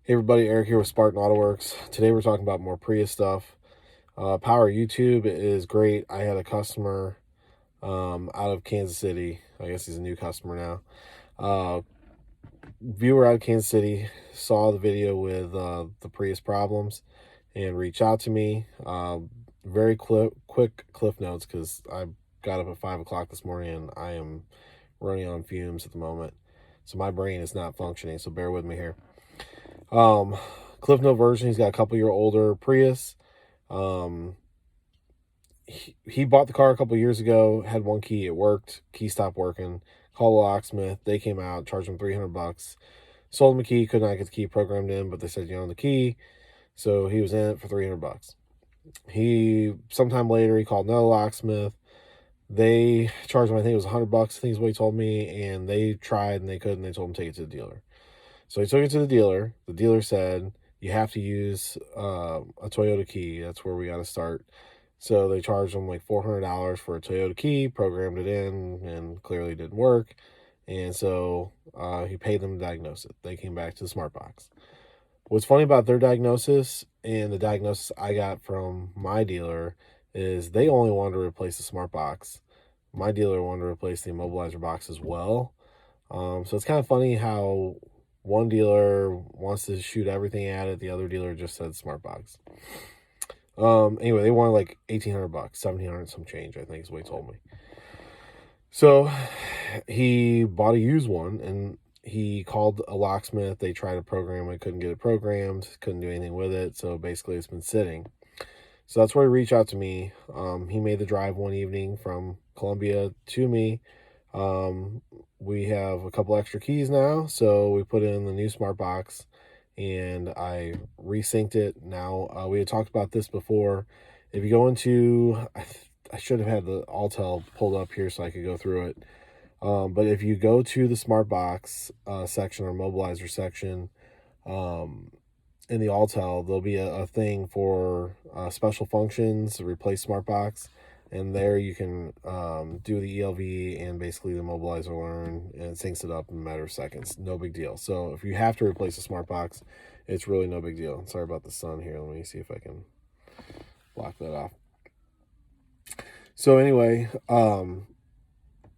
Hey everybody, Eric here with Spartan AutoWorks. Today we're talking about more Prius stuff. Power YouTube is great. I had a customer out of Kansas City. I guess he's a new customer now. Viewer out of Kansas City saw the video with the Prius problems and reached out to me. Very quick cliff notes because I got up at 5 o'clock this morning and I am running on fumes at the moment. So my brain is not functioning, so bear with me here. Cliff note version, he's got a couple-year older Prius. He bought the car a couple years ago, had one key, it worked, key stopped working, called a locksmith, they came out, charged him $300, sold him a key, could not get the key programmed in, but they said you own the key, so he was in it for $300. Sometime later, he called another locksmith, they charged him, I think it was $100, I think is what he told me, and they tried and they couldn't, they told him to take it to the dealer. So he took it to the dealer said, you have to use a Toyota key, that's where we got to start. So they charged him like $400 for a Toyota key, programmed it in, and clearly didn't work. And so he paid them to diagnose it. They came back to the smart box. What's funny about their diagnosis and the diagnosis I got from my dealer is they only wanted to replace the smart box. My dealer wanted to replace the immobilizer box as well. So it's kind of funny how one dealer wants to shoot everything at it. The other dealer just said smart box. Anyway, they wanted like $1,800, $1,700 some change, I think is what he told me. So he bought a used one and he called a locksmith. They tried to program it, couldn't get it programmed, couldn't do anything with it. So basically it's been sitting. So that's where he reached out to me. He made the drive one evening from Columbia to me. We have a couple extra keys now, so we put in the new smart box and I resynced it. Now, we had talked about this before. If you go into, I should have had the Altel pulled up here so I could go through it. But if you go to the smart box section or mobilizer section in the Altel, there'll be a thing for special functions, replace smart box. And there you can do the ELV and basically the mobilizer learn, and it syncs it up in a matter of seconds. No big deal. So if you have to replace a smart box, it's really no big deal. Sorry about the sun here. Let me see if I can block that off. So anyway,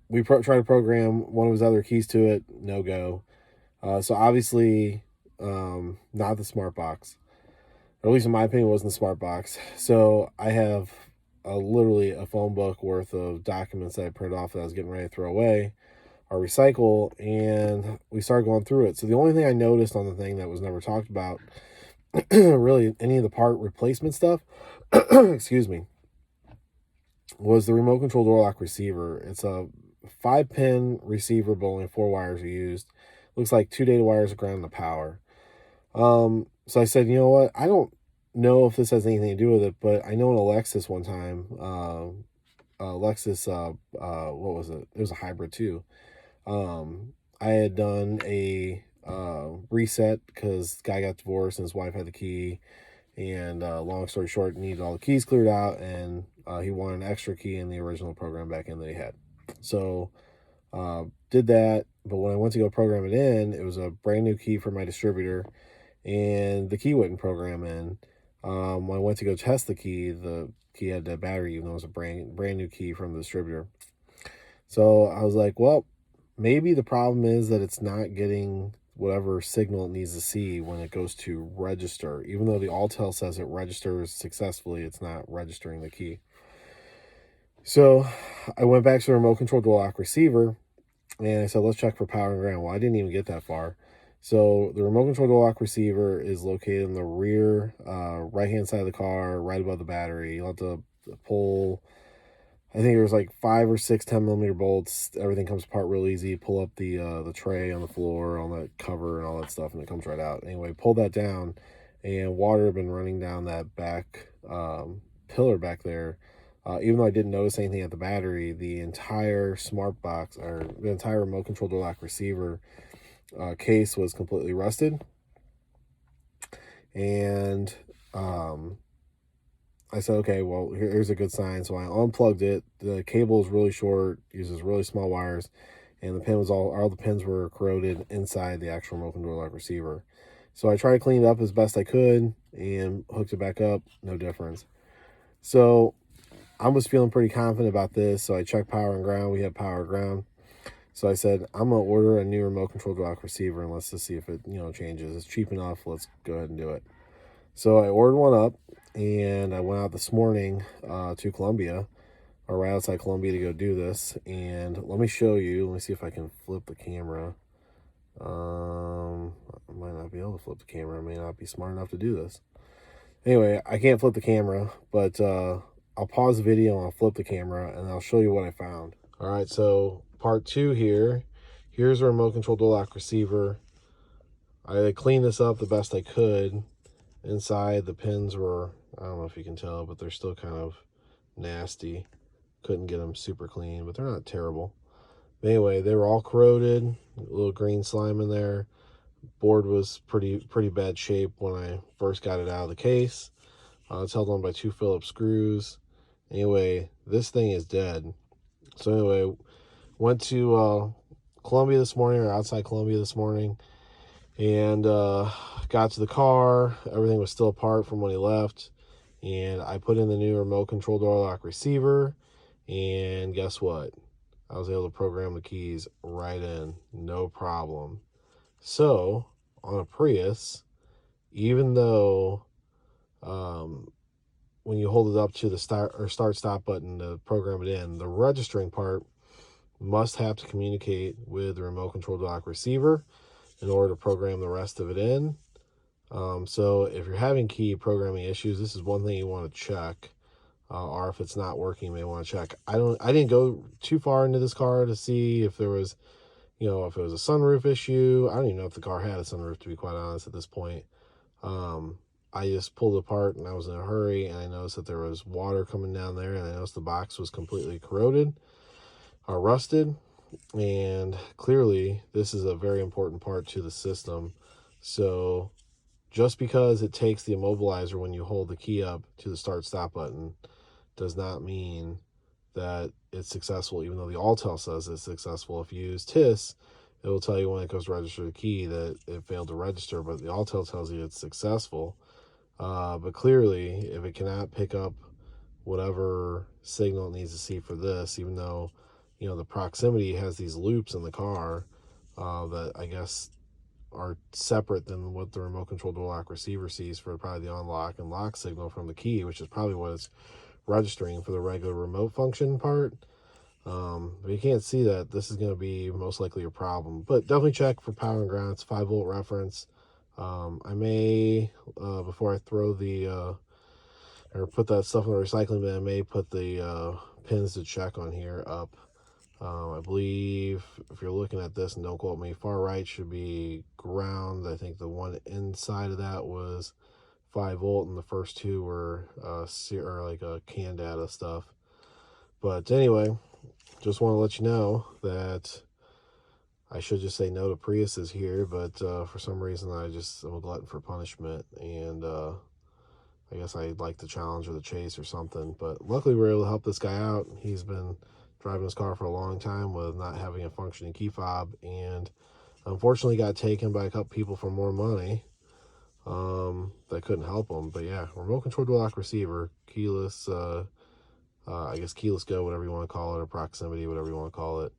we try to program one of his other keys to it. No go. So obviously, not the smart box. Or at least in my opinion, it wasn't the smart box. So I have literally a phone book worth of documents that I printed off that I was getting ready to throw away or recycle, and we started going through it. So the only thing I noticed on the thing that was never talked about, really any of the part replacement stuff, excuse me, was the remote control door lock receiver. It's a 5-pin receiver, but only 4 wires are used. Looks like 2 data wires are ground to power. So I said, you know what, I don't know if this has anything to do with it, but I know in a Lexus one time, Lexus, what was it? It was a hybrid too. I had done a reset because the guy got divorced and his wife had the key, and long story short, needed all the keys cleared out, and he wanted an extra key in the original program back in that he had. So did that, but when I went to go program it in, it was a brand new key for my distributor, and the key wouldn't program in. When I went to go test the key had that battery, even though it was a brand new key from the distributor. So I was like, well, maybe the problem is that it's not getting whatever signal it needs to see when it goes to register. Even though the Altel says it registers successfully, it's not registering the key. So I went back to the remote control door lock receiver and I said, let's check for power and ground. Well, I didn't even get that far. So the remote control door lock receiver is located in the rear right-hand side of the car, right above the battery. You'll have to pull, I think it was like 5 or 6 10mm bolts. Everything comes apart real easy. Pull up the tray on the floor, on the cover and all that stuff, and it comes right out. Anyway, pull that down, and water had been running down that back pillar back there. Even though I didn't notice anything at the battery, the entire smart box, or the entire remote control door lock receiver case was completely rusted. And I said, okay, well, here's a good sign. So I unplugged it. The cable is really short, uses really small wires, and the pin was all the pins were corroded inside the actual remote control lock receiver. So I tried to clean it up as best I could and hooked it back up. No difference. So I was feeling pretty confident about this. So I checked power and ground. We had power and ground. So I said, I'm going to order a new remote control dock receiver and let's just see if it, changes. It's cheap enough. Let's go ahead and do it. So I ordered one up and I went out this morning to Columbia, or right outside Columbia, to go do this. And let me show you. Let me see if I can flip the camera. I might not be able to flip the camera. I may not be smart enough to do this. Anyway, I can't flip the camera, but I'll pause the video and I'll flip the camera and I'll show you what I found. All right, so part 2 here. Here's a remote control dual lock receiver. I cleaned this up the best I could. Inside, the pins were, I don't know if you can tell, but they're still kind of nasty. Couldn't get them super clean, but they're not terrible. But anyway, they were all corroded, a little green slime in there. Board was pretty bad shape when I first got it out of the case. It's held on by 2 Phillips screws. Anyway, this thing is dead. So anyway, went to Columbia this morning, or outside Columbia this morning, and got to the car. Everything was still apart from when he left, and I put in the new remote control door lock receiver, and guess what? I was able to program the keys right in, no problem. So on a Prius, even though when you hold it up to the start stop button to program it in, the registering part must have to communicate with the remote control dock receiver in order to program the rest of it in. So if you're having key programming issues, this is one thing you want to check. Or if it's not working, you may want to check. I didn't go too far into this car to see if there was, if it was a sunroof issue. I don't even know if the car had a sunroof, to be quite honest, at this point. I just pulled it apart and I was in a hurry, and I noticed that there was water coming down there, and I noticed the box was completely corroded or rusted. And clearly this is a very important part to the system. So just because it takes the immobilizer when you hold the key up to the start stop button does not mean that it's successful, even though the Alltel says it's successful. If you use TIS, it will tell you when it goes to register the key that it failed to register, but the Alltel tells you it's successful. But clearly, if it cannot pick up whatever signal it needs to see for this, even though, the proximity has these loops in the car that I guess are separate than what the remote control dual lock receiver sees for probably the unlock and lock signal from the key, which is probably what it's registering for the regular remote function part. But you can't see that. This is going to be most likely a problem, but definitely check for power and ground. It's 5-volt reference. I may, before I throw the or put that stuff in the recycling bin, I may put the pins to check on here up. I believe, if you're looking at this, and don't quote me, far right should be ground. I think the one inside of that was 5-volt, and the first 2 were like a CAN data stuff. But anyway, just want to let you know that I should just say no to Priuses here, but for some reason I'm a glutton for punishment, and I guess I like the challenge or the chase or something. But luckily we were able to help this guy out. He's been driving his car for a long time with not having a functioning key fob, and unfortunately got taken by a couple people for more money that couldn't help him. But yeah, remote control dual lock receiver, keyless, I guess keyless go, whatever you want to call it, or proximity, whatever you want to call it,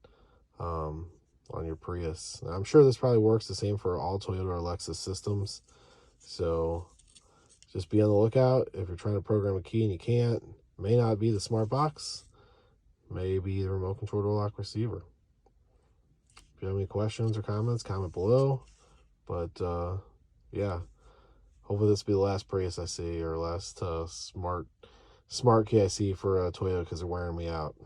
on your Prius. Now, I'm sure this probably works the same for all Toyota or Lexus systems. So just be on the lookout. If you're trying to program a key and you can't, may not be the smart box, may be the remote control dual lock receiver. If you have any questions or comments, comment below. But yeah, hopefully this will be the last Prius I see, or last smart key I see for Toyota, because they're wearing me out.